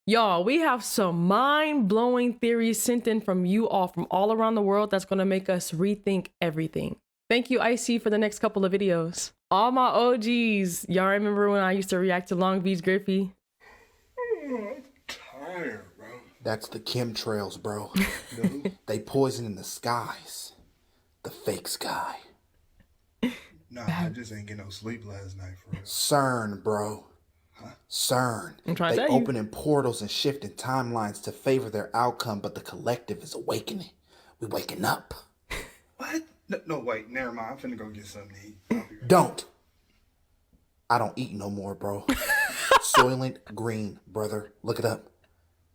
Y'all, we have some mind-blowing theories sent in from you all from all around the world that's going to make us rethink everything. Thank you, Icy, for the next couple of videos. All my OGs, y'all remember when I used to react to Long Beach Griffey? I'm tired, bro. That's the chemtrails, bro. They poison in the skies. The fake sky. Nah, I just ain't get no sleep last night, for real. CERN, bro. CERN. I'm trying to They tell you. opening portals and shifting timelines to favor their outcome, but the collective is awakening. We waking up. What? No, wait, never mind. I'm finna go get something to eat. I'll be right Don't. I don't eat no more, bro. Soylent Green, brother. Look it up.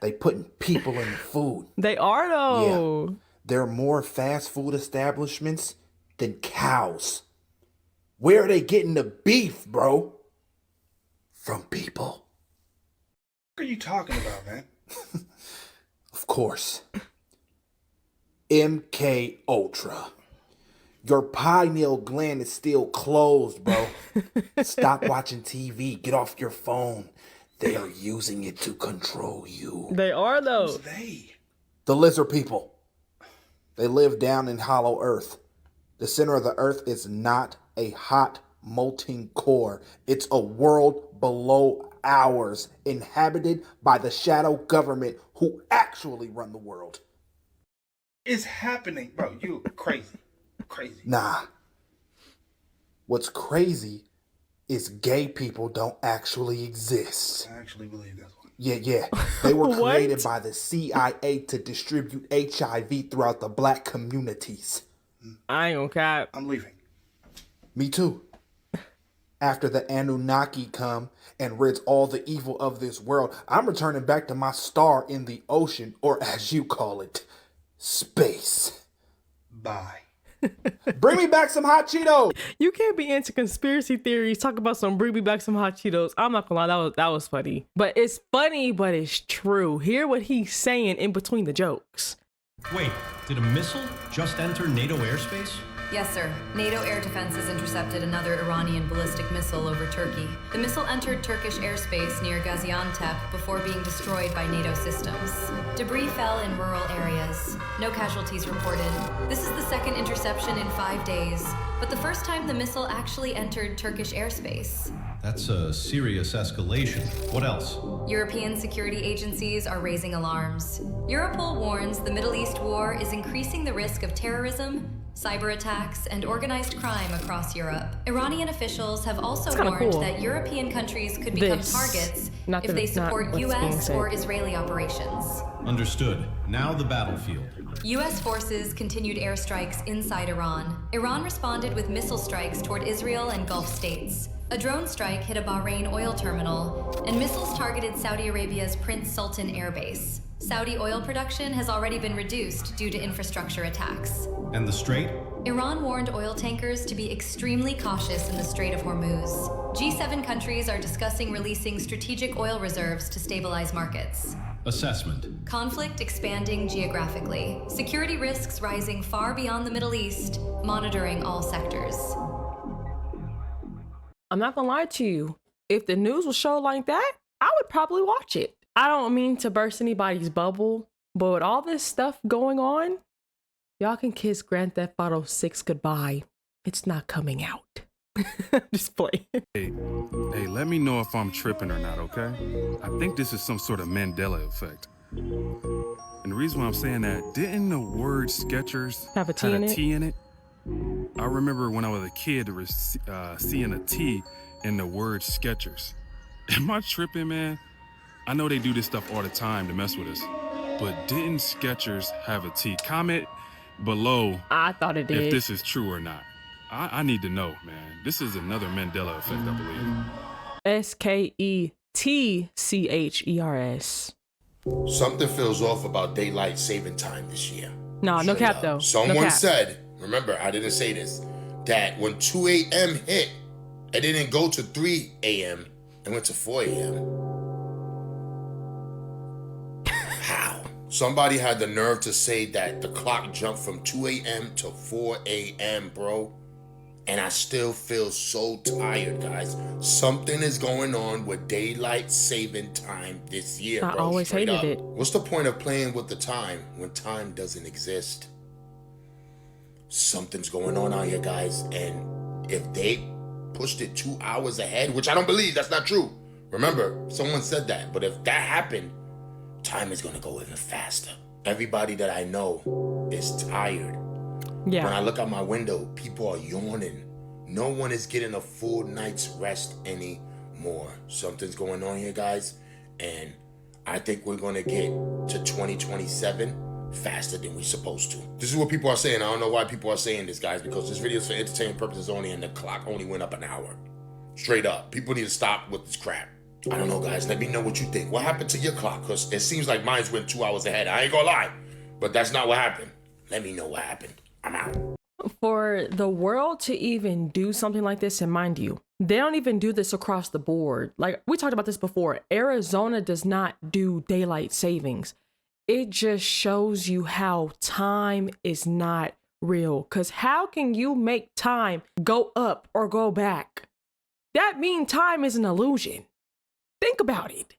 They putting people in the food. They are, though. Yeah. There are more fast food establishments than cows. Where are they getting the beef, bro? From people. What are you talking about, man? Of course. MK Ultra. Your pineal gland is still closed, bro. Stop watching TV. Get off your phone. They are using it to control you. They are, though. Who's they? The lizard people. They live down in hollow earth. The center of the earth is not a hot, molten core. It's a world below ours, inhabited by the shadow government who actually run the world. It's happening, bro. You crazy. Crazy. Nah. What's crazy is gay people don't actually exist. I actually believe that's one. Yeah. They were What? created by the CIA to distribute HIV throughout the black communities. I ain't gonna cap. I'm leaving. Me too. After the Anunnaki come and rids all the evil of this world, I'm returning back to my star in the ocean, or as you call it, space. Bye. Bring me back some hot Cheetos. You can't be into conspiracy theories, talk about some bring me back some hot Cheetos. I'm not gonna lie, that was funny. But it's funny, but it's true. Hear what he's saying in between the jokes. Wait, did a missile just enter NATO airspace? Yes, sir. NATO air defenses intercepted another Iranian ballistic missile over Turkey. The missile entered Turkish airspace near Gaziantep before being destroyed by NATO systems. Debris fell in rural areas. No casualties reported. This is the second interception in 5 days, but the first time the missile actually entered Turkish airspace. That's a serious escalation. What else? European security agencies are raising alarms. Europol warns the Middle East war is increasing the risk of terrorism, cyber attacks, and organized crime across Europe. Iranian officials have also warned cool. that European countries could become targets if they support U.S. or Israeli operations. Understood. Now the battlefield. U.S. forces continued airstrikes inside Iran. Iran responded with missile strikes toward Israel and Gulf states. A drone strike hit a Bahrain oil terminal, and missiles targeted Saudi Arabia's Prince Sultan Air Base. Saudi oil production has already been reduced due to infrastructure attacks. And the Strait? Iran warned oil tankers to be extremely cautious in the Strait of Hormuz. G7 countries are discussing releasing strategic oil reserves to stabilize markets. Assessment. Conflict expanding geographically. Security risks rising far beyond the Middle East, monitoring all sectors. I'm not gonna lie to you. If the news was shown like that, I would probably watch it. I don't mean to burst anybody's bubble, but with all this stuff going on, y'all can kiss Grand Theft Auto 6 goodbye. It's not coming out. Just play. Hey, let me know if I'm tripping or not, okay? I think this is some sort of Mandela effect. And the reason why I'm saying that, didn't the word Skechers Have a T in it? I remember when I was a kid, seeing a T in the word Skechers. Am I tripping, man? I know they do this stuff all the time to mess with us, but didn't Skechers have a T? Comment below I thought it did. if this is true or not. I need to know, man. This is another Mandela effect, I believe. SKETCHERS. Something feels off about daylight saving time this year. Nah, no Straight cap up. though. Someone no cap. said, remember, I didn't say this, that when 2 a.m. hit, it didn't go to 3 a.m. It went to 4 a.m. How? Somebody had the nerve to say that the clock jumped from 2 a.m. to 4 a.m., bro. and I still feel so tired, guys. Something is going on with daylight saving time this year, I bro. always Straight hated up. it. What's the point of playing with the time when time doesn't exist? Something's going on out here, guys, and if they pushed it 2 hours ahead, which I don't believe, that's not true. Remember, someone said that, but if that happened, time is gonna go even faster. Everybody that I know is tired. Yeah. When I look out my window, people are yawning. No one is getting a full night's rest anymore. Something's going on here, guys, and I think we're gonna get to 2027 faster than we're supposed to. This is what people are saying. I don't know why people are saying this, guys, because this video is for entertainment purposes only, and the clock only went up an hour. Straight up. People need to stop with this crap. I don't know, guys. Let me know what you think. What happened to your clock? Because it seems like mine's went 2 hours ahead. I ain't gonna lie, but that's not what happened. Let me know what happened. I'm out. For the world to even do something like this, and mind you, they don't even do this across the board. Like we talked about this before, Arizona does not do daylight savings. It just shows you how time is not real. Because how can you make time go up or go back? That means time is an illusion. Think about it.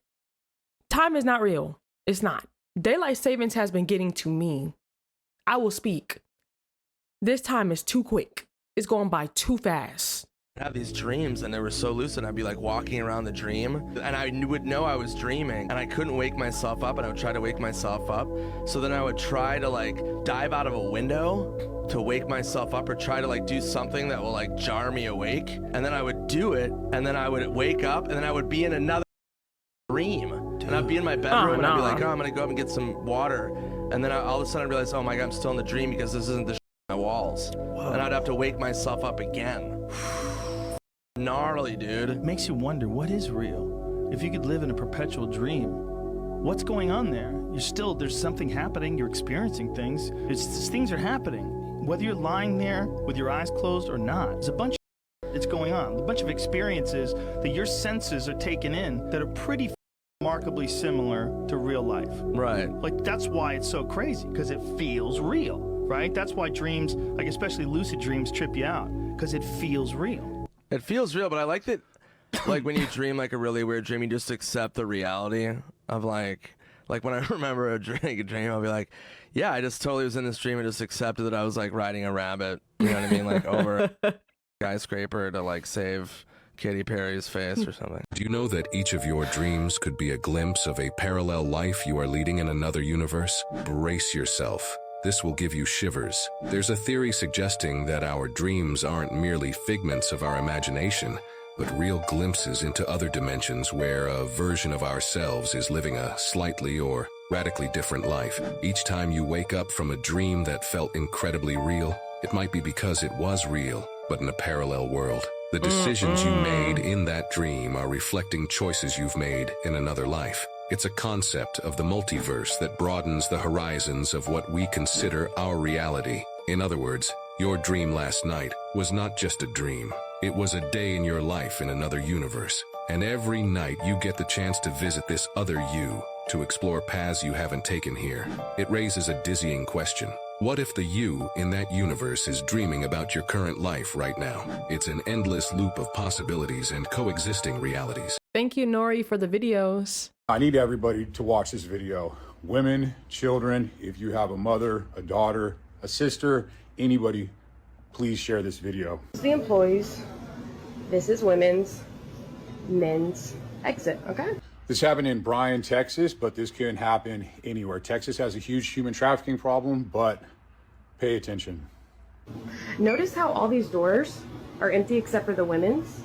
Time is not real. It's not. Daylight savings has been getting to me. I will speak. This time is too quick. It's going by too fast. I have these dreams and they were so lucid. I'd be like walking around the dream and I would know I was dreaming and I couldn't wake myself up, and I would try to wake myself up. So then I would try to like dive out of a window to wake myself up, or try to like do something that will like jar me awake. And then I would do it, and then I would wake up, and then I would be in another dream. And I'd be in my bedroom and I'd be like, oh, I'm gonna go up and get some water. And then all of a sudden I'd realize, oh my God, I'm still in the dream because this isn't the on my walls. Whoa. And I'd have to wake myself up again. Gnarly, dude. It makes you wonder, what is real? If you could live in a perpetual dream, what's going on there? There's something happening, you're experiencing things. Things are happening. Whether you're lying there with your eyes closed or not, there's a bunch of that's going on. A bunch of experiences that your senses are taking in that are pretty remarkably similar to real life. Right. Like, that's why it's so crazy, because it feels real, right? That's why dreams, like especially lucid dreams, trip you out, because it feels real. It feels real, but I like that, like when you dream like a really weird dream, you just accept the reality of like when I remember a dream, I'll be like, yeah, I just totally was in this dream and just accepted that I was like riding a rabbit, you know what I mean? Like over a skyscraper to like save Katy Perry's face or something. Do you know that each of your dreams could be a glimpse of a parallel life you are leading in another universe? Brace yourself. This will give you shivers. There's a theory suggesting that our dreams aren't merely figments of our imagination, but real glimpses into other dimensions where a version of ourselves is living a slightly or radically different life. Each time you wake up from a dream that felt incredibly real, it might be because it was real, but in a parallel world. The decisions you made in that dream are reflecting choices you've made in another life. It's a concept of the multiverse that broadens the horizons of what we consider our reality. In other words, your dream last night was not just a dream. It was a day in your life in another universe. And every night you get the chance to visit this other you, to explore paths you haven't taken here. It raises a dizzying question. What if the you in that universe is dreaming about your current life right now? It's an endless loop of possibilities and coexisting realities. Thank you, Nori, for the videos. I need everybody to watch this video. Women, children, if you have a mother, a daughter, a sister, anybody, please share this video. This is the employees. This is women's, men's exit, okay? This happened in Bryan, Texas, but this can happen anywhere. Texas has a huge human trafficking problem, but pay attention. Notice how all these doors are empty except for the women's?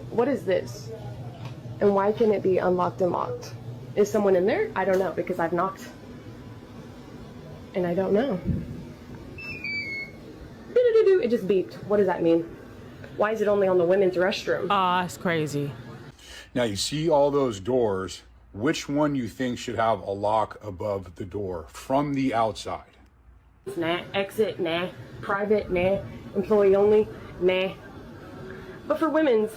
What is this? And why can it be unlocked and locked? Is someone in there? I don't know, because I've knocked. And I don't know. It just beeped. What does that mean? Why is it only on the women's restroom? Ah, it's crazy. Now you see all those doors. Which one you think should have a lock above the door from the outside? Nah. Exit, nah. Private, nah. Employee only, nah. But for women's,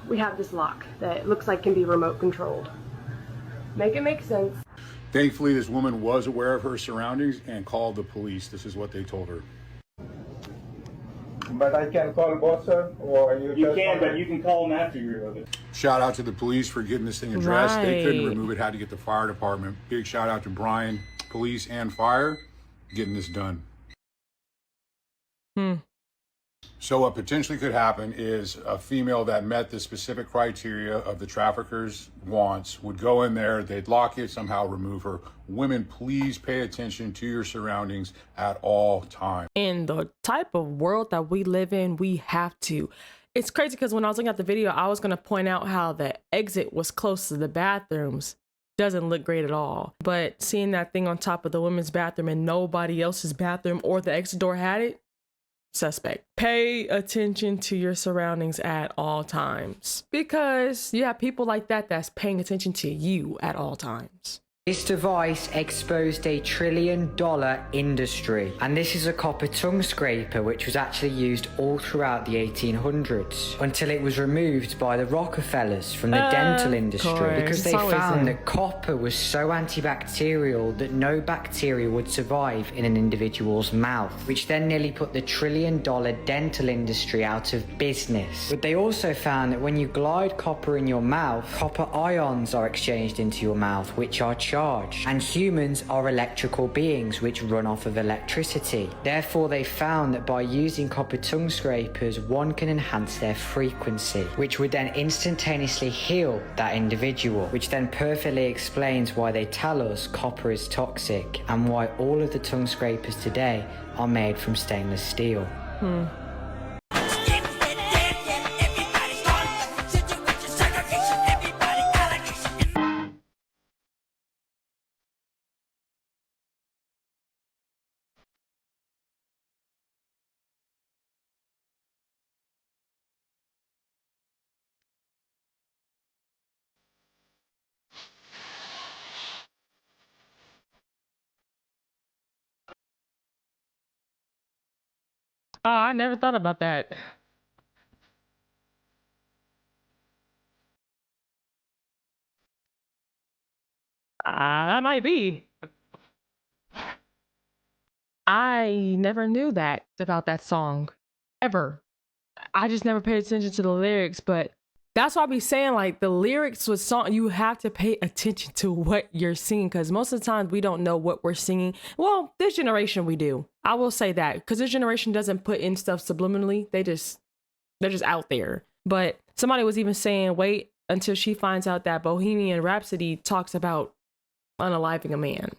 we have this lock that looks like can be remote controlled. Make it make sense. Thankfully, this woman was aware of her surroundings and called the police. This is what they told her. But I can call boss, sir, or you can, but you can call them after you remove it. Shout out to the police for getting this thing addressed. They couldn't Right. remove it, had to get the fire department. Big shout out to Brian, police and fire, getting this done. So what potentially could happen is a female that met the specific criteria of the traffickers' wants would go in there, they'd lock it, somehow remove her. Women, please pay attention to your surroundings at all times. In the type of world that we live in, we have to. It's crazy because when I was looking at the video, I was going to point out how the exit was close to the bathrooms. Doesn't look great at all. But seeing that thing on top of the women's bathroom and nobody else's bathroom or the exit door had it, suspect. Pay attention to your surroundings at all times, because you have people like that that's paying attention to you at all times. This device exposed a $1 trillion industry, and this is a copper tongue scraper which was actually used all throughout the 1800s until it was removed by the Rockefellers from the dental industry because they found that copper was so antibacterial that no bacteria would survive in an individual's mouth, which then nearly put the $1 trillion dental industry out of business. But they also found that when you glide copper in your mouth, copper ions are exchanged into your mouth, which are charged, and humans are electrical beings which run off of electricity. Therefore, they found that by using copper tongue scrapers, one can enhance their frequency, which would then instantaneously heal that individual, which then perfectly explains why they tell us copper is toxic and why all of the tongue scrapers today are made from stainless steel. Oh, I never thought about that. That might be. I never knew that about that song, ever. I just never paid attention to the lyrics, but that's why I be saying, like, the lyrics with song, you have to pay attention to what you're singing, because most of the time we don't know what we're singing. Well, this generation we do. I will say that, because this generation doesn't put in stuff subliminally. They're just out there. But somebody was even saying, wait until she finds out that Bohemian Rhapsody talks about unaliving a man.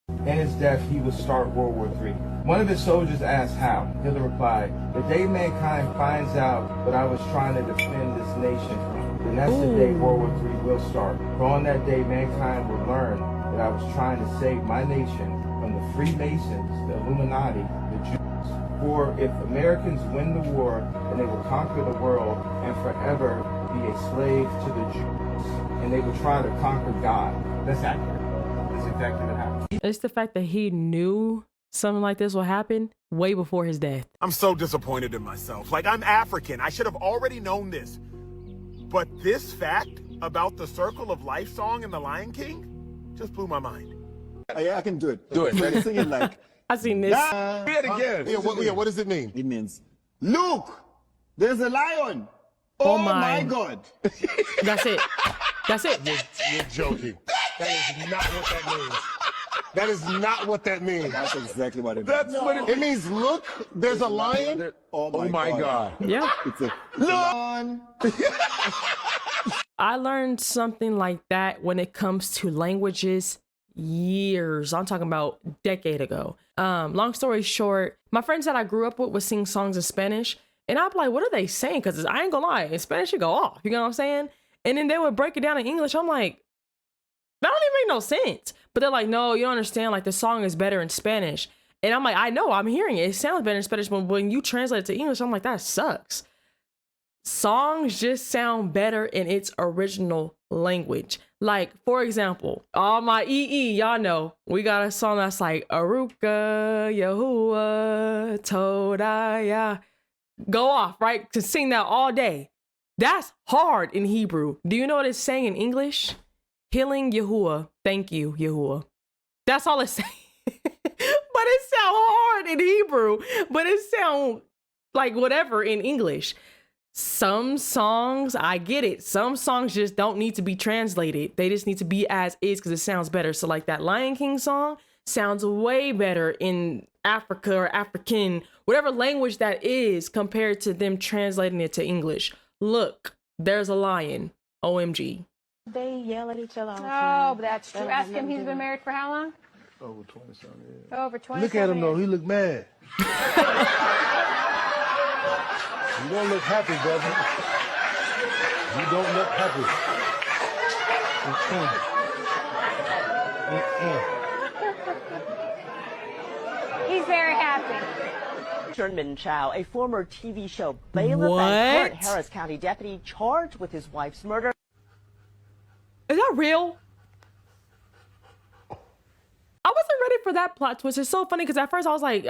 In his death, he would start World War III. One of his soldiers asked how. Hitler replied, "The day mankind finds out what I was trying to defend this nation from, then that's the day World War III will start. For on that day, mankind will learn that I was trying to save my nation from the Freemasons, the Illuminati, the Jews. For if Americans win the war, then they will conquer the world and forever be a slave to the Jews. And they will try to conquer God." That's accurate. That's exactly what happened. It's the fact that he knew something like this will happen way before his death. I'm so disappointed in myself. Like, I'm African. I should have already known this. But this fact about the Circle of Life song in The Lion King just blew my mind. Yeah, I can do it. Do it. Ready? Sing it like. I seen this. Say it again. What does it mean? It means, look, there's a lion. Oh my God. That's it. That's it. You're joking. That is not what that means. That is not what that means. That's exactly what it means. That's what it means. Look, there's a lion. Oh my God. Yeah. It's a lion. I learned something like that when it comes to languages years. I'm talking about a decade ago. Long story short, my friends that I grew up with would sing songs in Spanish, and I'd be like, what are they saying? Because I ain't gonna lie, in Spanish you go off. You know what I'm saying? And then they would break it down in English. I'm like, that don't even make no sense. But they're like, no, you don't understand. Like, the song is better in Spanish. And I'm like, I know, I'm hearing it. It sounds better in Spanish, but when you translate it to English, I'm like, that sucks. Songs just sound better in its original language. Like, for example, all my EE, y'all know, we got a song that's like, Aruka, Yahuwah, Todaya. Go off, right? To sing that all day. That's hard in Hebrew. Do you know what it's saying in English? Healing Yahuwah. Thank you, Yahuwah. That's all it's saying. But it sounds hard in Hebrew. But it sounds like whatever in English. Some songs, I get it. Some songs just don't need to be translated. They just need to be as is because it sounds better. So like that Lion King song sounds way better in Africa or African, whatever language that is, compared to them translating it to English. Look, there's a lion. OMG. They yell at each other all the time. Oh, that's true. Ask him, he's been married for how long? Over 20-something years. Over 20. Look at him though. He look mad. You don't look happy, brother. You don't look happy. He's very happy. Sherman Chow, a former TV show bailiff and current Harris County deputy charged with his wife's murder. Is that real? I wasn't ready for that plot twist. It's so funny because at first I was like,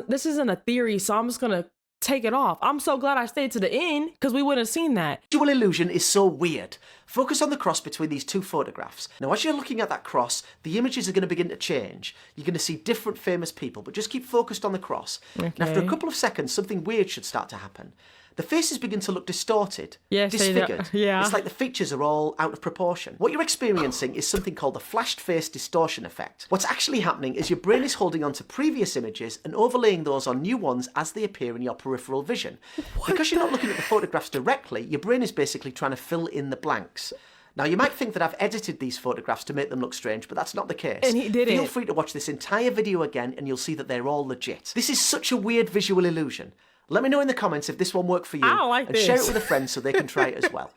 this isn't a theory, so I'm just gonna take it off. I'm so glad I stayed to the end because we wouldn't have seen that. Visual illusion is so weird. Focus on the cross between these two photographs. Now, as you're looking at that cross, the images are going to begin to change. You're going to see different famous people, but just keep focused on the cross. Okay. And after a couple of seconds, something weird should start to happen. The faces begin to look distorted, disfigured. Yeah. It's like the features are all out of proportion. What you're experiencing is something called the flashed face distortion effect. What's actually happening is your brain is holding on to previous images and overlaying those on new ones as they appear in your peripheral vision. Because you're not looking at the photographs directly, your brain is basically trying to fill in the blanks. Now, you might think that I've edited these photographs to make them look strange, but that's not the case. And he did Feel free to watch this entire video again and you'll see that they're all legit. This is such a weird visual illusion. Let me know in the comments if this one worked for you. I don't like and this. Share it with a friend so they can try it as well.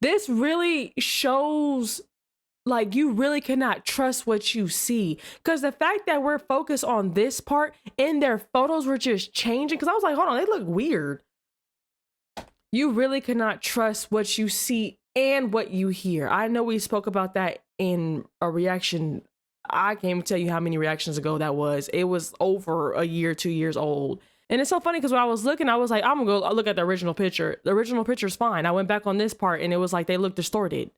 This really shows like you really cannot trust what you see. Because the fact that we're focused on this part and their photos were just changing, because I was like, hold on, they look weird. You really cannot trust what you see and what you hear. I know we spoke about that in a reaction. I can't even tell you how many reactions ago that was. It was over a year, 2 years old. And it's so funny because when I was looking, I was like, I'm gonna go look at the original picture. The original picture's fine. I went back on this part and it was like they look distorted.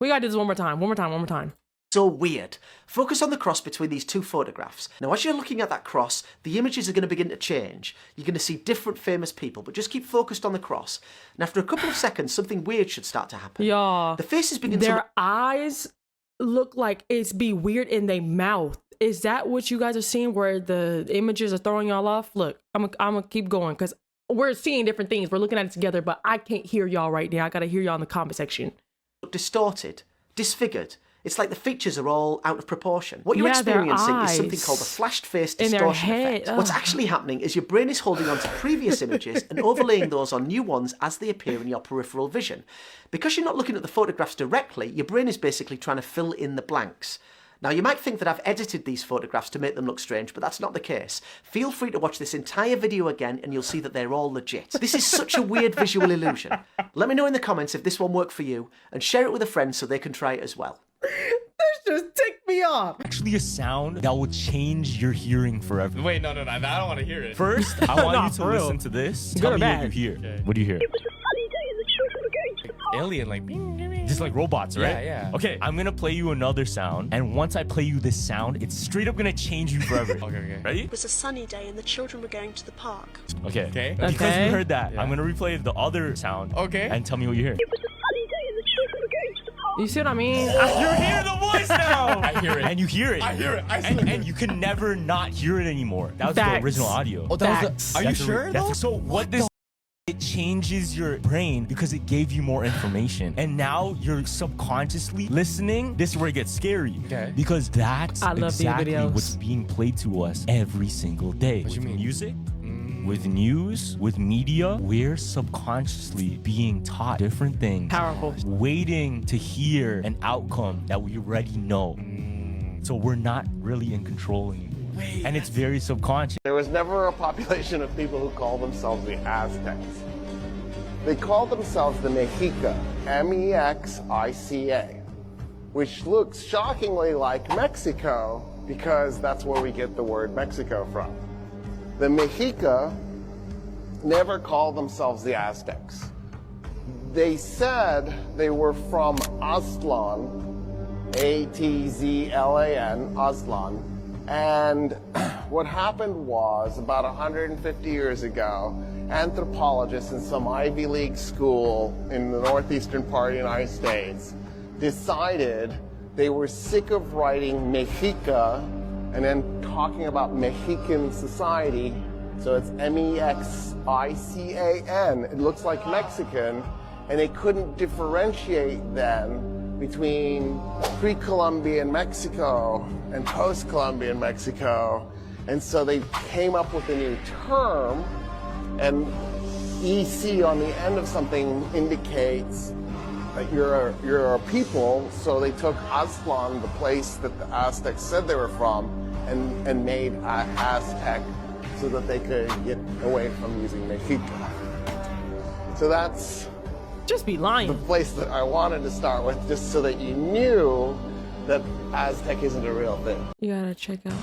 We gotta do this one more time. So weird. Focus on the cross between these two photographs. Now, as you're looking at that cross, the images are going to begin to change. You're going to see different famous people, but just keep focused on the cross. And after a couple of seconds, something weird should start to happen. Yeah. The faces begin Their eyes look like it's be weird in their mouth. Is that what you guys are seeing where the images are throwing y'all off? Look, I'm gonna keep going because we're seeing different things. We're looking at it together, but I can't hear y'all right now. I gotta hear y'all in the comment section. Distorted, disfigured. It's like the features are all out of proportion. What you're experiencing is something called the flashed face distortion effect. What's actually happening is your brain is holding on to previous images and overlaying those on new ones as they appear in your peripheral vision. Because you're not looking at the photographs directly, your brain is basically trying to fill in the blanks. Now, you might think that I've edited these photographs to make them look strange, but that's not the case. Feel free to watch this entire video again and you'll see that they're all legit. This is such a weird visual illusion. Let me know in the comments if this one worked for you and share it with a friend so they can try it as well. This just ticked me off. Actually a sound that will change your hearing forever. Wait, no, I don't want to hear it. First, I want you to listen to this. Tell me what you hear. Okay. What do you hear? Alien, like... Just like robots, right? Yeah. Okay, I'm gonna play you another sound, and once I play you this sound, it's straight up gonna change you forever. Okay. Ready? It was a sunny day and the children were going to the park. Okay. Because you heard that, I'm gonna replay the other sound. Okay. And tell me what you hear. You see what I mean? You're hearing the voice now! I hear it. And you hear it. I hear it. And you can never not hear it anymore. That was the original audio. Oh, that was the... Are you sure, though? So what this... It changes your brain because it gave you more information. And now you're subconsciously listening. This is where it gets scary. Okay. Because that's exactly videos. what's being played to us every single day. What do you mean? Music, with news, with media, we're subconsciously being taught different things. Powerful. Waiting to hear an outcome that we already know. So we're not really in control anymore. And it's very subconscious. There was never a population of people who called themselves the Aztecs. They called themselves the Mexica, M-E-X-I-C-A, which looks shockingly like Mexico because that's where we get the word Mexico from. The Mexica never called themselves the Aztecs. They said they were from Aztlan, A-T-Z-L-A-N, Aztlan. And what happened was, about 150 years ago, anthropologists in some Ivy League school in the northeastern part of the United States decided they were sick of writing Mexica and then talking about Mexican society. So it's M-E-X-I-C-A-N. It looks like Mexican, and they couldn't differentiate then between pre-Columbian Mexico and post-Columbian Mexico. And so they came up with a new term, and EC on the end of something indicates that you're a people. So they took Aztlan, the place that the Aztecs said they were from, and made Aztec so that they could get away from using Mexica. So that's just be lying. The place that I wanted to start with, just so that you knew that Aztec isn't a real thing. You gotta check out.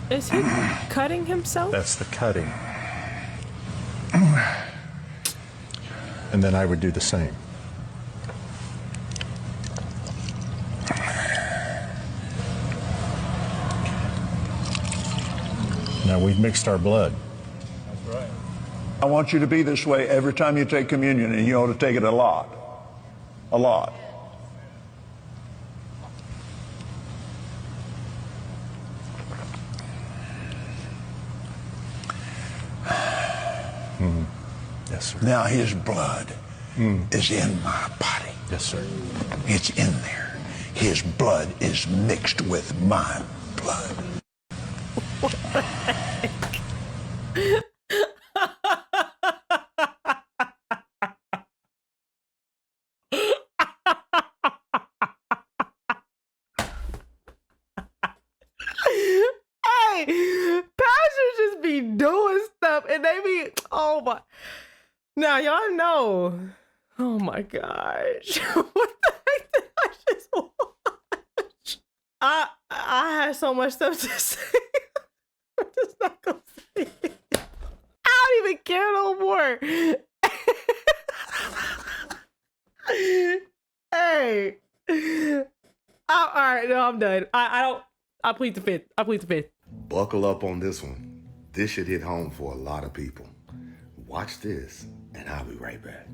Is he cutting himself? That's the cutting. And then I would do the same. Now we've mixed our blood. That's right. I want you to be this way every time you take communion, and you ought to take it a lot. A lot. Yes, sir. Now his blood is in my body. Yes, sir. It's in there. His blood is mixed with my blood. What the heck? Hey, pastors just be doing stuff and they be, oh my. Now y'all know. Oh my gosh. What the heck did I just watch? I had so much stuff to say. I'm just not gonna say it. I don't even care no more. Hey. All right, no, I'm done. I plead the fifth. I plead the fifth. Buckle up on this one. This should hit home for a lot of people. Watch this, and I'll be right back.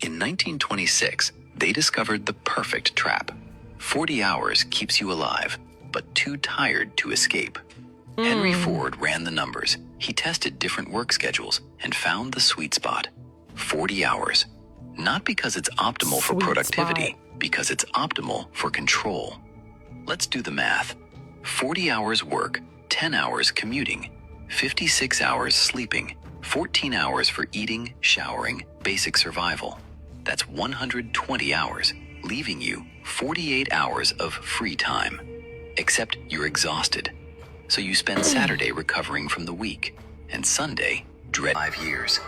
In 1926, they discovered the perfect trap. 40 hours keeps you alive, but too tired to escape. Henry Ford ran the numbers. He tested different work schedules and found the sweet spot. 40 hours. Not because it's optimal for productivity, because it's optimal for control. Let's do the math. 40 hours work, 10 hours commuting, 56 hours sleeping, 14 hours for eating, showering, basic survival. That's 120 hours, leaving you 48 hours of free time. Except you're exhausted. So you spend Saturday recovering from the week, and Sunday dread 5 years.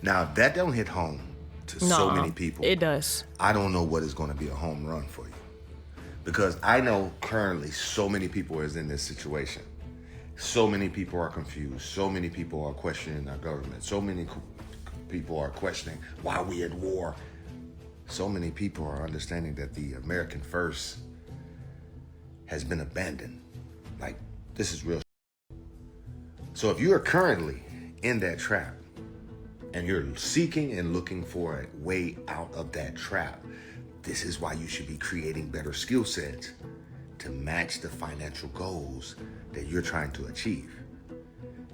Now, that don't hit home to so many people. It does. I don't know what is going to be a home run for you. Because I know currently so many people is in this situation. So many people are confused. So many people are questioning our government. So many people are questioning why we at war. So many people are understanding that the American first has been abandoned. Like, this is real. So if you are currently in that trap and you're seeking and looking for a way out of that trap, this is why you should be creating better skill sets to match the financial goals that you're trying to achieve.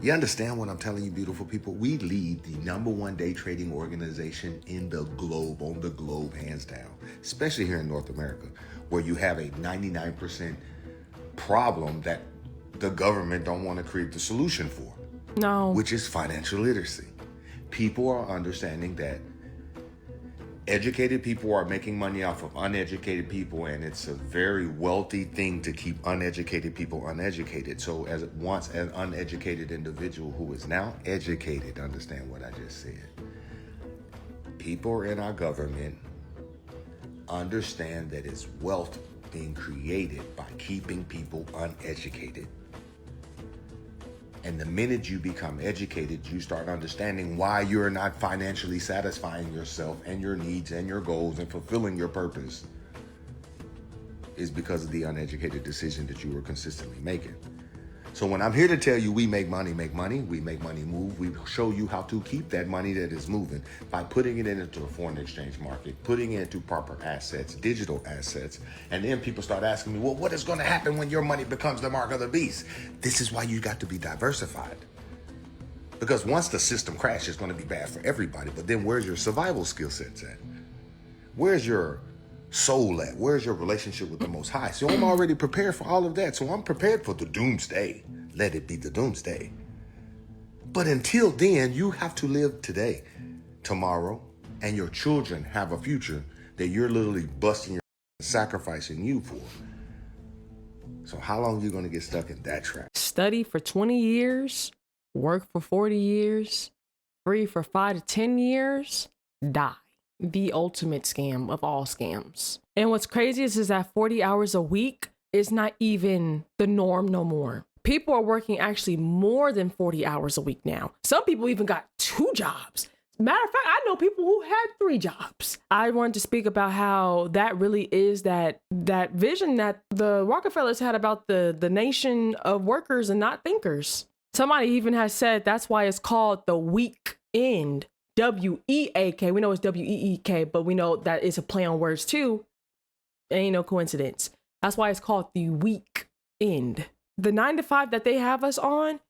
You understand what I'm telling you, beautiful people? We lead the #1 day trading organization in the globe, on the globe, hands down, especially here in North America, where you have a 99% problem that the government don't want to create the solution for. No. Which is financial literacy. People are understanding that educated people are making money off of uneducated people, and it's a very wealthy thing to keep uneducated people uneducated. So as once an uneducated individual who is now educated, understand what I just said. People in our government understand that it's wealth being created by keeping people uneducated. And the minute you become educated, you start understanding why you're not financially satisfying yourself and your needs and your goals and fulfilling your purpose is because of the uneducated decision that you were consistently making. So when I'm here to tell you we make money move, we show you how to keep that money that is moving by putting it into a foreign exchange market, putting it into proper assets, digital assets. And then people start asking me, well, what is going to happen when your money becomes the mark of the beast? This is why you got to be diversified. Because once the system crashes, it's going to be bad for everybody. But then where's your survival skill sets at? Where's your soul at? Where's your relationship with the Most High? So I'm already prepared for all of that. So I'm prepared for the doomsday. Let it be the doomsday. But until then, you have to live today, tomorrow, and your children have a future that you're literally busting your sacrificing you for. So how long are you going to get stuck in that trap? Study for 20 years, work for 40 years, free for 5 to 10 years, die. The ultimate scam of all scams. And what's crazy is that 40 hours a week is not even the norm no more. People are working actually more than 40 hours a week now. Some people even got 2 jobs. Matter of fact, I know people who had 3 jobs. I wanted to speak about how that really is that vision that the Rockefellers had about the nation of workers and not thinkers. Somebody even has said that's why it's called the weak end. W-E-A-K. We know it's W-E-E-K, but we know that it's a play on words too. It ain't no coincidence. That's why it's called the weak end. The 9 to 5 that they have us on,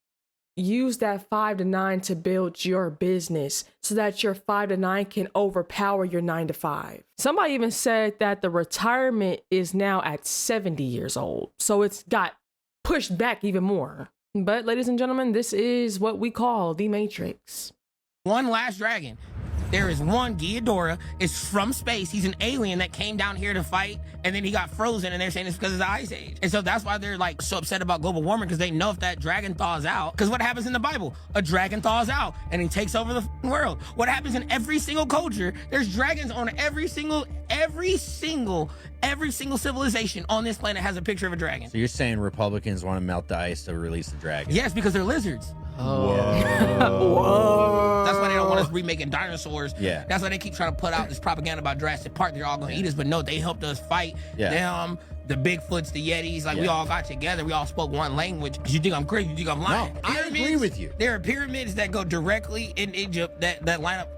use that 5 to 9 to build your business so that your 5 to 9 can overpower your 9 to 5. Somebody even said that the retirement is now at 70 years old. So it's got pushed back even more. But ladies and gentlemen, this is what we call the Matrix. One last dragon. There is one Ghidorah. It's from space. He's an alien that came down here to fight, and then he got frozen, and they're saying it's because of the Ice Age. And so that's why they're like so upset about global warming, because they know if that dragon thaws out, because what happens in the Bible? A dragon thaws out, and he takes over the world. What happens in every single culture? There's dragons on every single civilization on this planet has a picture of a dragon. So you're saying Republicans want to melt the ice to release the dragon? Yes, because they're lizards. Whoa. Whoa. That's why they don't want us remaking dinosaurs. Yeah. That's why they keep trying to put out this propaganda about Jurassic Park. They're all going to eat us, but no, they helped us fight them, the Bigfoots, the Yetis. Like, we all got together. We all spoke one language. You think I'm crazy? You think I'm lying? No, I agree with you. There are pyramids that go directly in Egypt that line up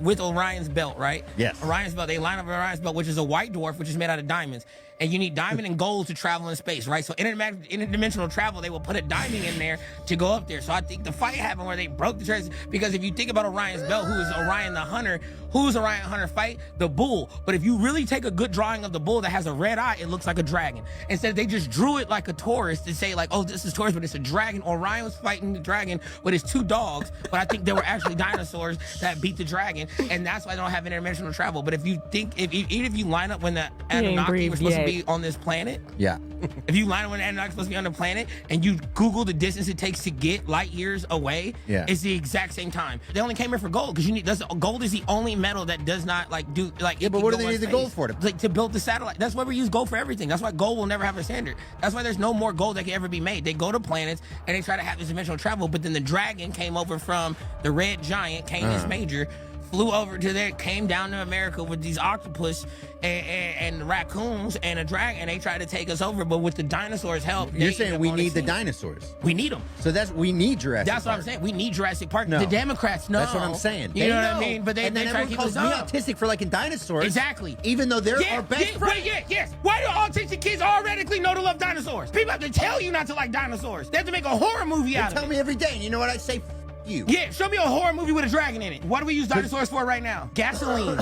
with Orion's belt, right? Yes. Orion's belt. They line up with Orion's belt, which is a white dwarf, which is made out of diamonds. And you need diamond and gold to travel in space, right? So interdimensional travel, they will put a diamond in there to go up there. So I think the fight happened where they broke the trace, because if you think about Orion's belt, who is Orion the hunter, who's Orion hunter fight? The bull. But if you really take a good drawing of the bull that has a red eye, it looks like a dragon. Instead, they just drew it like a Taurus to say like, oh, this is Taurus, but it's a dragon. Orion was fighting the dragon with his 2 dogs, but I think they were actually dinosaurs that beat the dragon, and that's why they don't have interdimensional travel. But if you think, even if you line up when the Anunnaki were supposed to be on this planet, if you line up when the Anunnaki supposed to be on the planet, and you Google the distance it takes to get light years away, it's the exact same time. They only came here for gold, because gold is the only metal that does not do like. Yeah, but what do they need the gold for? To build the satellite. That's why we use gold for everything. That's why gold will never have a standard. That's why there's no more gold that can ever be made. They go to planets and they try to have this dimensional travel, but then the dragon came over from the red giant, Canis Major, flew over to there, came down to America with these octopus and raccoons and a dragon, and they tried to take us over, but with the dinosaurs' help. You're saying we need the dinosaurs? We need them. So we need Jurassic Park. That's what I'm saying. We need Jurassic Park. No. The Democrats know. That's what I'm saying. You know what I mean? But they try to keep us me up. autistic for liking dinosaurs. Exactly. Even though they're our best friends. Yes. Why do autistic kids already know to love dinosaurs? People have to tell you not to like dinosaurs. They have to make a horror movie out of it. Tell me every day, and you know what I say? You. Yeah, show me a horror movie with a dragon in it. What do we use dinosaurs for right now? Gasoline.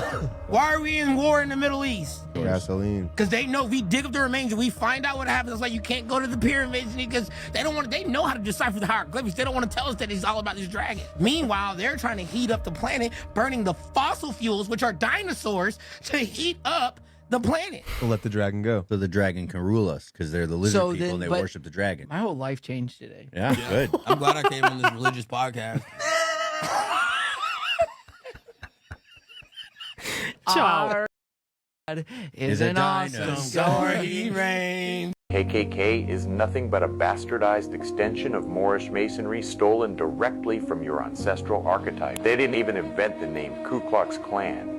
Why are we in war in the Middle East? Gasoline. Because they know if we dig up the remains and we find out what happens, it's like you can't go to the pyramids, because they know how to decipher the hieroglyphics. They don't want to tell us that it's all about this dragon. Meanwhile, they're trying to heat up the planet, burning the fossil fuels, which are dinosaurs, to heat up the planet. So let the dragon go. So the dragon can rule us, because they're the lizard people and they worship the dragon. My whole life changed today. Yeah, good. I'm glad I came on this religious podcast. Our God is an awesome God. He reigns. KKK is nothing but a bastardized extension of Moorish masonry stolen directly from your ancestral archetype. They didn't even invent the name Ku Klux Klan.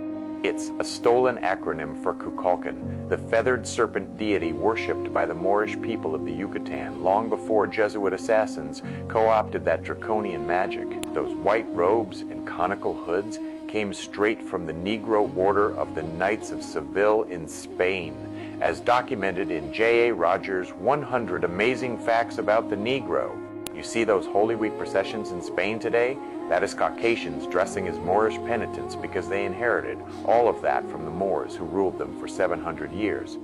It's a stolen acronym for Kukulkan, the feathered serpent deity worshipped by the Moorish people of the Yucatan long before Jesuit assassins co-opted that draconian magic. Those white robes and conical hoods came straight from the Negro Order of the Knights of Seville in Spain, as documented in J.A. Rogers' 100 Amazing Facts About the Negro. You see those Holy Week processions in Spain today? That is Caucasians dressing as Moorish penitents because they inherited all of that from the Moors who ruled them for 700 years.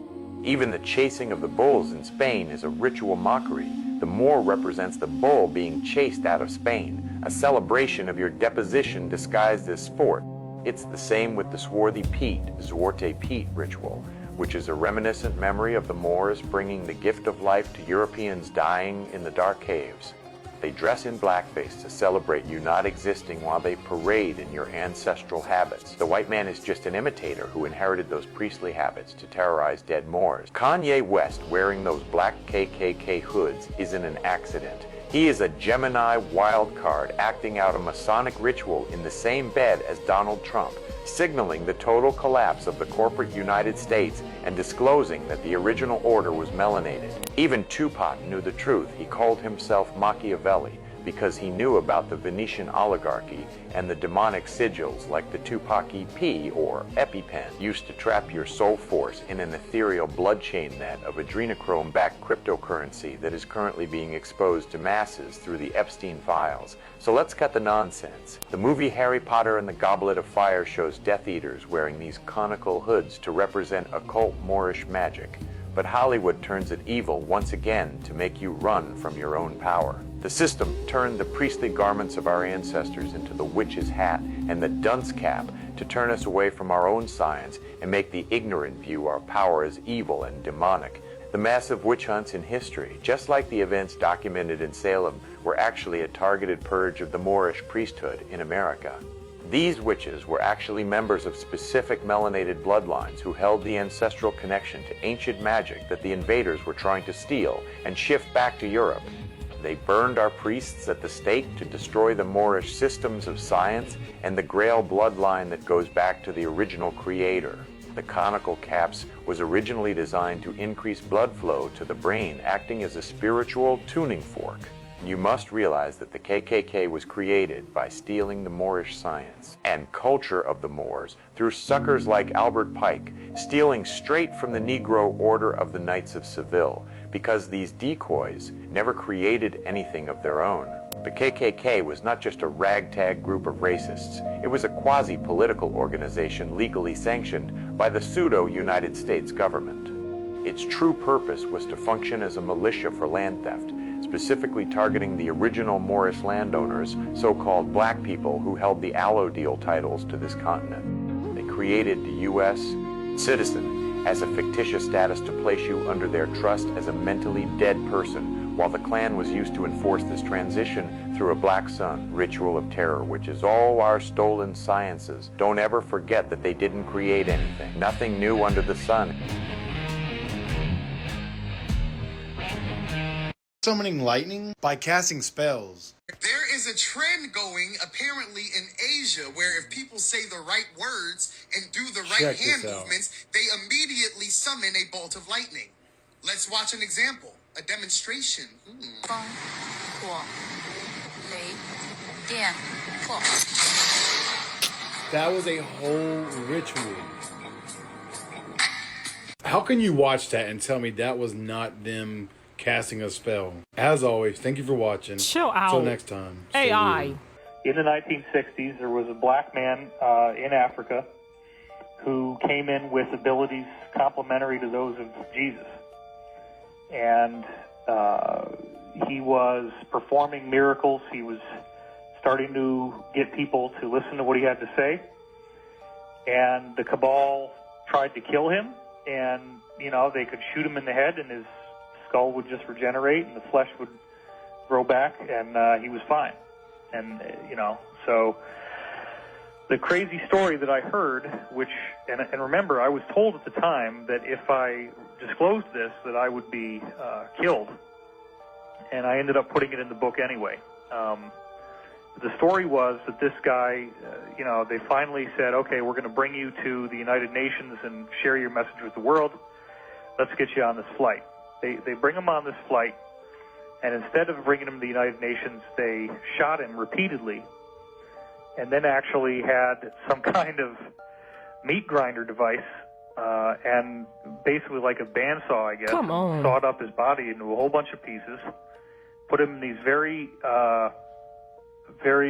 Even the chasing of the bulls in Spain is a ritual mockery. The Moor represents the bull being chased out of Spain, a celebration of your deposition disguised as sport. It's the same with the swarthy Pete, Zwarte Piet ritual, which is a reminiscent memory of the Moors bringing the gift of life to Europeans dying in the dark caves. They dress in blackface to celebrate you not existing while they parade in your ancestral habits. The white man is just an imitator who inherited those priestly habits to terrorize dead Moors. Kanye West wearing those black KKK hoods isn't an accident. He is a Gemini wild card acting out a Masonic ritual in the same bed as Donald Trump, signaling the total collapse of the corporate United States and disclosing that the original order was melanated. Even Tupac knew the truth. He called himself Machiavelli because he knew about the Venetian oligarchy and the demonic sigils like the Tupac EP or EpiPen used to trap your soul force in an ethereal bloodchain net of adrenochrome-backed cryptocurrency that is currently being exposed to masses through the Epstein files. So let's cut the nonsense. The movie Harry Potter and the Goblet of Fire shows Death Eaters wearing these conical hoods to represent occult Moorish magic. But Hollywood turns it evil once again to make you run from your own power. The system turned the priestly garments of our ancestors into the witch's hat and the dunce cap to turn us away from our own science and make the ignorant view our power as evil and demonic. The massive witch hunts in history, just like the events documented in Salem, were actually a targeted purge of the Moorish priesthood in America. These witches were actually members of specific melanated bloodlines who held the ancestral connection to ancient magic that the invaders were trying to steal and shift back to Europe. They burned our priests at the stake to destroy the Moorish systems of science and the Grail bloodline that goes back to the original creator. The conical caps was originally designed to increase blood flow to the brain, acting as a spiritual tuning fork. You must realize that the KKK was created by stealing the Moorish science and culture of the Moors through suckers like Albert Pike, stealing straight from the Negro Order of the Knights of Seville, because these decoys never created anything of their own. The KKK was not just a ragtag group of racists. It was a quasi-political organization legally sanctioned by the pseudo-United States government. Its true purpose was to function as a militia for land theft, specifically targeting the original Moorish landowners, so-called black people who held the allodial titles to this continent. They created the U.S. citizen as a fictitious status to place you under their trust as a mentally dead person, while the Klan was used to enforce this transition through a Black Sun ritual of terror, which is all our stolen sciences. Don't ever forget that they didn't create anything. Nothing new under the sun. Summoning lightning by casting spells. There is a trend going apparently in Asia where if people say the right words and do the right hand movements, they immediately summon a bolt of lightning. Let's watch an example, a demonstration. That was a whole ritual. How can you watch that and tell me that was not them casting a spell? As always, thank you for watching. Chill out. Until next time. AI. In the 1960s, there was a black man in Africa who came in with abilities complementary to those of Jesus. And he was performing miracles. He was starting to get people to listen to what he had to say. And the cabal tried to kill him. And, you know, they could shoot him in the head and his skull would just regenerate and the flesh would grow back and he was fine. And, you know, so the crazy story that I heard, which, and remember, I was told at the time that if I disclosed this, that I would be killed. And I ended up putting it in the book anyway. the story was that this guy, they finally said, okay, we're going to bring you to the United Nations and share your message with the world. Let's get you on this flight. They bring him on this flight, and instead of bringing him to the United Nations, they shot him repeatedly, and then actually had some kind of meat grinder device, and basically like a bandsaw, I guess, sawed up his body into a whole bunch of pieces, put him in these very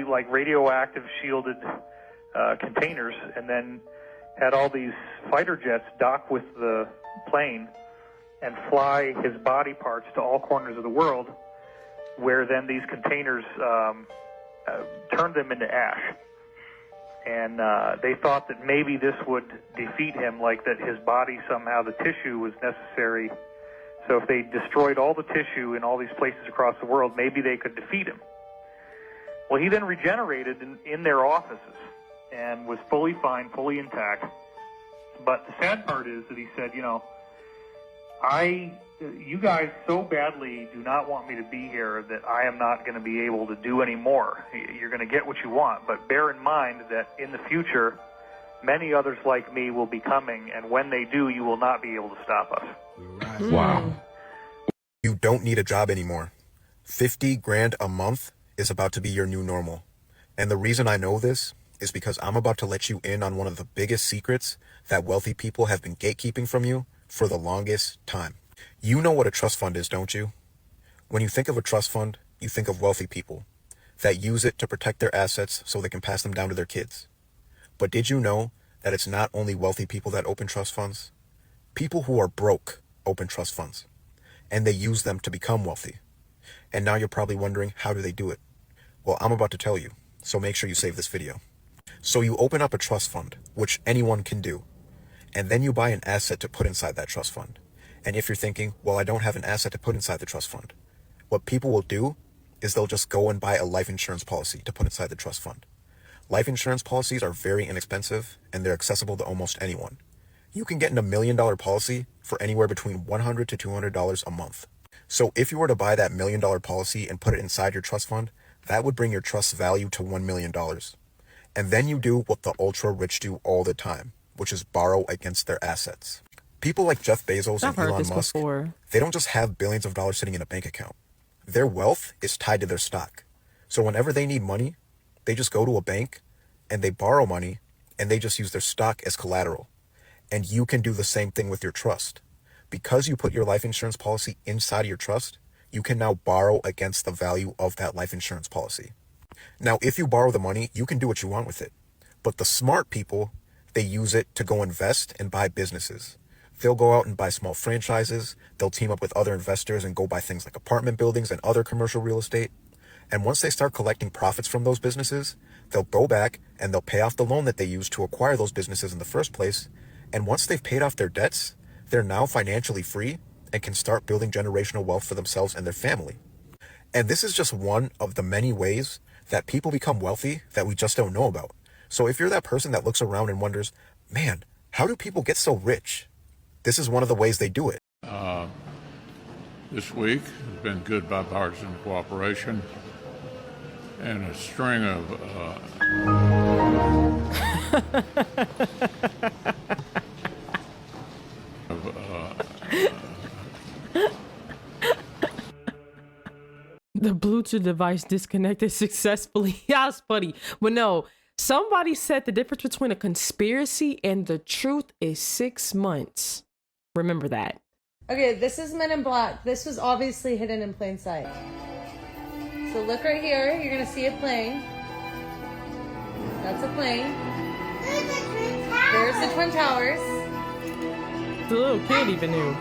like radioactive shielded containers, and then had all these fighter jets dock with the plane and fly his body parts to all corners of the world, where then these containers turned them into ash. And they thought that maybe this would defeat him, like that his body somehow, the tissue was necessary. So if they destroyed all the tissue in all these places across the world, maybe they could defeat him. Well, he then regenerated in their offices and was fully fine, fully intact. But the sad part is that he said, you guys so badly do not want me to be here that I am not going to be able to do any more. You're going to get what you want, but bear in mind that in the future, many others like me will be coming, and when they do, you will not be able to stop us. Wow. You don't need a job anymore. 50 grand a month is about to be your new normal. And the reason I know this is because I'm about to let you in on one of the biggest secrets that wealthy people have been gatekeeping from you for the longest time. You know what a trust fund is, don't you? When you think of a trust fund, you think of wealthy people that use it to protect their assets so they can pass them down to their kids. But did you know that it's not only wealthy people that open trust funds? People who are broke open trust funds, and they use them to become wealthy. And now you're probably wondering, how do they do it? Well, I'm about to tell you, so make sure you save this video. So you open up a trust fund, which anyone can do, and then you buy an asset to put inside that trust fund. And if you're thinking, well, I don't have an asset to put inside the trust fund, what people will do is they'll just go and buy a life insurance policy to put inside the trust fund. Life insurance policies are very inexpensive, and they're accessible to almost anyone. You can get in $1 million policy for anywhere between $100 to $200 a month. So if you were to buy that $1 million policy and put it inside your trust fund, that would bring your trust value to $1 million. And then you do what the ultra rich do all the time, which is borrow against their assets. People like Jeff Bezos and Elon Musk, they don't just have billions of dollars sitting in a bank account. Their wealth is tied to their stock. So whenever they need money, they just go to a bank and they borrow money and they just use their stock as collateral. And you can do the same thing with your trust. Because you put your life insurance policy inside of your trust, you can now borrow against the value of that life insurance policy. Now, if you borrow the money, you can do what you want with it. But the smart people, they use it to go invest and buy businesses. They'll go out and buy small franchises. They'll team up with other investors and go buy things like apartment buildings and other commercial real estate. And once they start collecting profits from those businesses, they'll go back and they'll pay off the loan that they used to acquire those businesses in the first place. And once they've paid off their debts, they're now financially free and can start building generational wealth for themselves and their family. And this is just one of the many ways that people become wealthy that we just don't know about. So if you're that person that looks around and wonders, man, how do people get so rich? This is one of the ways they do it. This week has been good bipartisan cooperation and a string of the Bluetooth device disconnected successfully. Yeah, it's funny. But no, somebody said the difference between a conspiracy and the truth is 6 months. Remember that. Okay, this is Men in Black. This was obviously hidden in plain sight. So look right here. You're going to see a plane. That's a plane. There's the Twin Towers. The little kid even knew.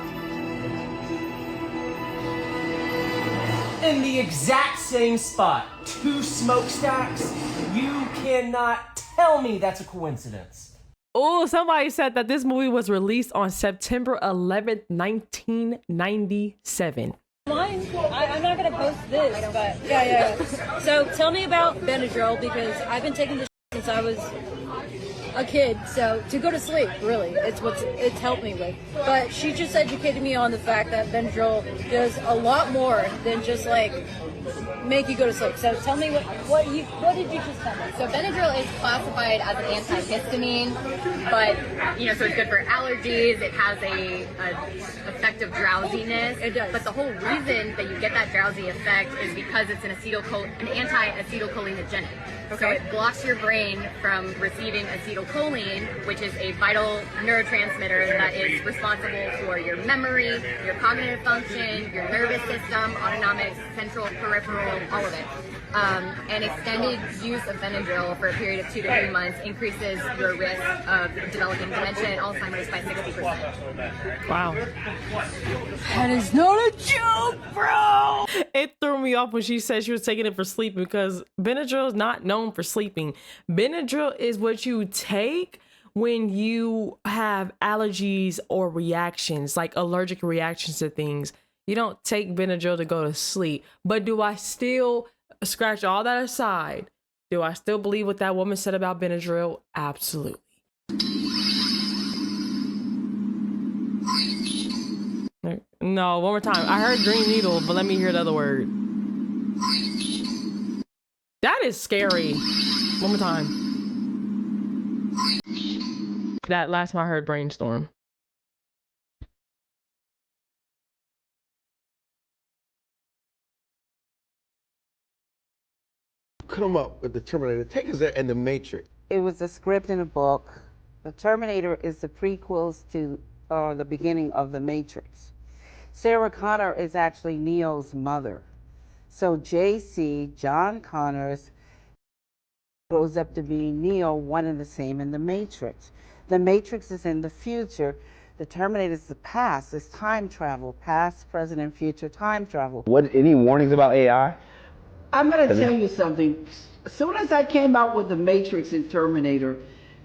In the exact same spot. 2 smokestacks. You cannot tell me that's a coincidence. Oh, somebody said that this movie was released on September 11th, 1997. Mine, I'm not going to post this, but yeah. So tell me about Benadryl, because I've been taking this since I was a kid. So to go to sleep, really, it's helped me with. But she just educated me on the fact that Benadryl does a lot more than just like make you go to sleep. So tell me what did you just tell me? So Benadryl is classified as an antihistamine, but so it's good for allergies. It has a effect of drowsiness. It does. But the whole reason that you get that drowsy effect is because it's an anti-acetylcholinogenic. Okay. So it blocks your brain from receiving acetylcholine, which is a vital neurotransmitter that is responsible for your memory, your cognitive function, your nervous system, autonomic, central, peripheral, all of it. And extended use of Benadryl for a period of 2 to 3 months increases your risk of developing dementia and Alzheimer's by 60%. Wow. That is not a joke, bro. It threw me off when she said she was taking it for sleeping because Benadryl is not known for sleeping. Benadryl is what you take when you have allergies or reactions, like allergic reactions to things. You don't take Benadryl to go to sleep. But do I still, scratch all that aside, do I still believe what that woman said about Benadryl? Absolutely. No, one more time. I heard green needle, but let me hear the other word. That is scary. One more time. That last time I heard brainstorm. Come up with the Terminator. Take us there and the Matrix. It was a script in a book. The Terminator is the prequels to the beginning of the Matrix. Sarah Connor is actually Neo's mother. So JC, John Connors, grows up to be Neo, one and the same in the Matrix. The Matrix is in the future. The Terminator is the past. It's time travel, past, present, and future time travel. Any warnings about AI? I'm going to tell you something. As soon as I came out with the Matrix and Terminator,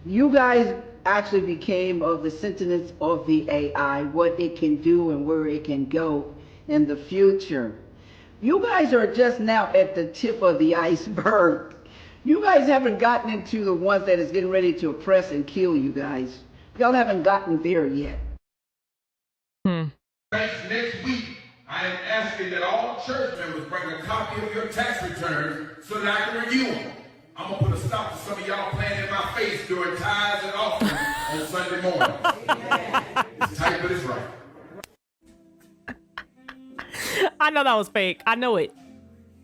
you guys actually became of the sentiments of the AI, what it can do and where it can go in the future. You guys are just now at the tip of the iceberg. You guys haven't gotten into the ones that is getting ready to oppress and kill you guys. Y'all haven't gotten there yet. Next week, I am asking that all church members bring a copy of your tax returns so that I can review them. I'm going to put a stop to some of y'all playing in my face during tithes and offerings on Sunday morning. It's tight, but it's right. I know that was fake. I know it.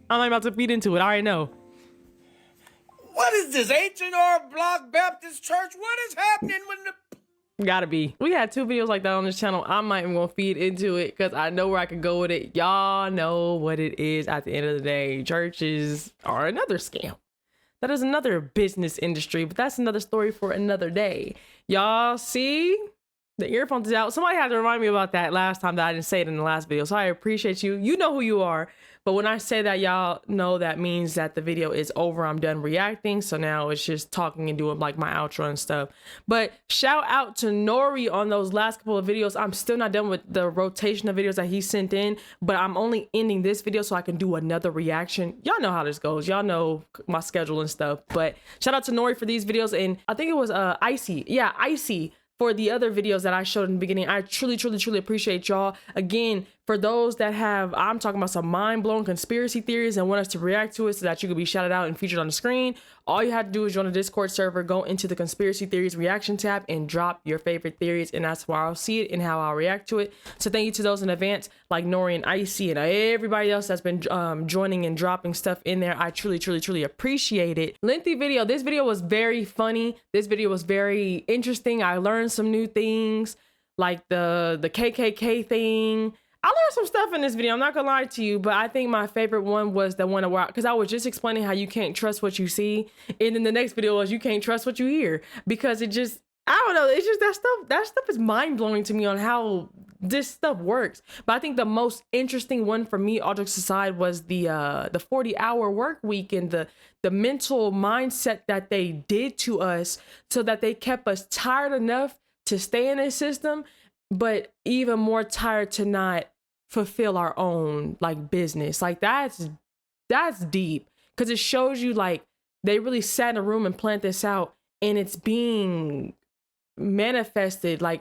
I'm not about to feed into it. I already know. What is this, H&R Block Baptist Church? What is happening with the... Gotta be. We had 2 videos like that on this channel. I'm not even gonna feed into it because I know where I could go with it. Y'all know what it is at the end of the day. Churches are another scam. That is another business industry, but that's another story for another day. Y'all see? The earphones is out. Somebody had to remind me about that last time that I didn't say it in the last video. So I appreciate you. You know who you are. But when I say that, y'all know that means that the video is over. I'm done reacting. So now it's just talking and doing like my outro and stuff. But shout out to Nori on those last couple of videos. I'm still not done with the rotation of videos that he sent in, but I'm only ending this video so I can do another reaction. Y'all know how this goes. Y'all know my schedule and stuff. But shout out to Nori for these videos. And I think it was Icy. Yeah, Icy. For the other videos that I showed in the beginning. I truly appreciate y'all. Again, for those that have, I'm talking about some mind-blowing conspiracy theories and want us to react to it so that you could be shouted out and featured on the screen, all you have to do is join the Discord server, go into the conspiracy theories reaction tab and drop your favorite theories, and that's where I'll see it and how I'll react to it. So thank you to those in advance, like Nori and Icy and everybody else that's been joining and dropping stuff in there. I truly appreciate it. Lengthy video. This video was very funny. This video was very interesting. I learned some new things like the KKK thing. I learned some stuff in this video, I'm not gonna lie to you, but I think my favorite one was the one where, because I was just explaining how you can't trust what you see, and then the next video was you can't trust what you hear, because it just, I don't know, it's just that stuff is mind-blowing to me on how this stuff works. But I think the most interesting one for me, all jokes aside, was the 40-hour work week and the mental mindset that they did to us so that they kept us tired enough to stay in this system, but even more tired to not fulfill our own like business. Like that's deep, because it shows you like they really sat in a room and planned this out, and it's being manifested. Like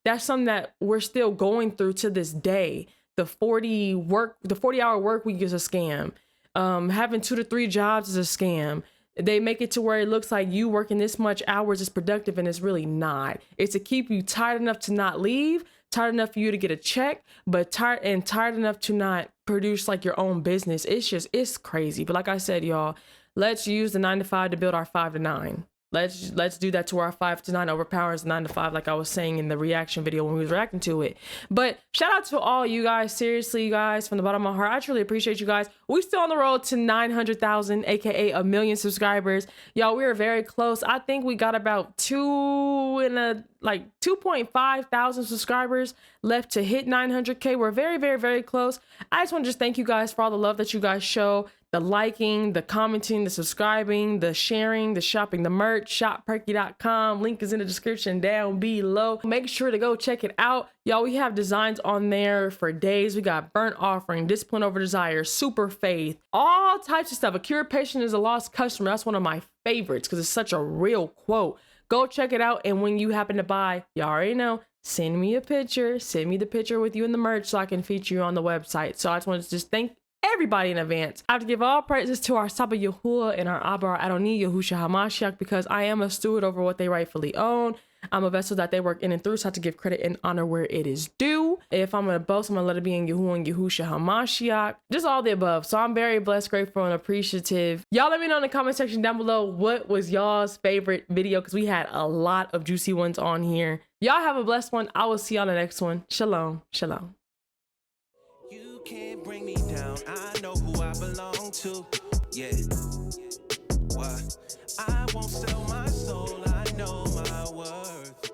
that's something that we're still going through to this day. The 40-hour work week is a scam. Having 2 to 3 jobs is a scam. They make it to where it looks like you working this much hours is productive, and it's really not. It's to keep you tired enough to not leave, tired enough for you to get a check, but tired enough to not produce like your own business. It's crazy. But like I said, y'all, let's use the 9 to 5 to build our 5 to 9. Let's do that to our 5 to 9 overpowers 9 to 5, like I was saying in the reaction video when we was reacting to it. But shout out to all you guys. Seriously, you guys, from the bottom of my heart, I truly appreciate you guys. We still on the road to 900,000, aka a million subscribers. Y'all, we are very close. I think we got about 2.5 thousand subscribers left to hit 900K. We're very, very, very close. I just want to just thank you guys for all the love that you guys show. The liking, the commenting, the subscribing, the sharing, the shopping, the merch. Shop Perkyy.com. Link is in the description down below. Make sure to go check it out. Y'all, we have designs on there for days. We got burnt offering, discipline over desire, super faith, all types of stuff. A cured patient is a lost customer. That's one of my favorites because it's such a real quote. Go check it out. And when you happen to buy, y'all already know, send me a picture. Send me the picture with you in the merch so I can feature you on the website. So I just wanted to just thank everybody in advance. I have to give all praises to our Saba Yahuwah and our Abba, our Adoni, Yahusha HaMashiach, because I am a steward over what they rightfully own. I'm a vessel that they work in and through, so I have to give credit and honor where it is due. If I'm going to boast, I'm going to let it be in Yahuwah and Yahusha HaMashiach. Just all the above. So I'm very blessed, grateful, and appreciative. Y'all let me know in the comment section down below what was y'all's favorite video, because we had a lot of juicy ones on here. Y'all have a blessed one. I will see y'all in the next one. Shalom. Shalom. Can't bring me down. I know who I belong to. Yeah. What? I won't sell my soul. I know my worth.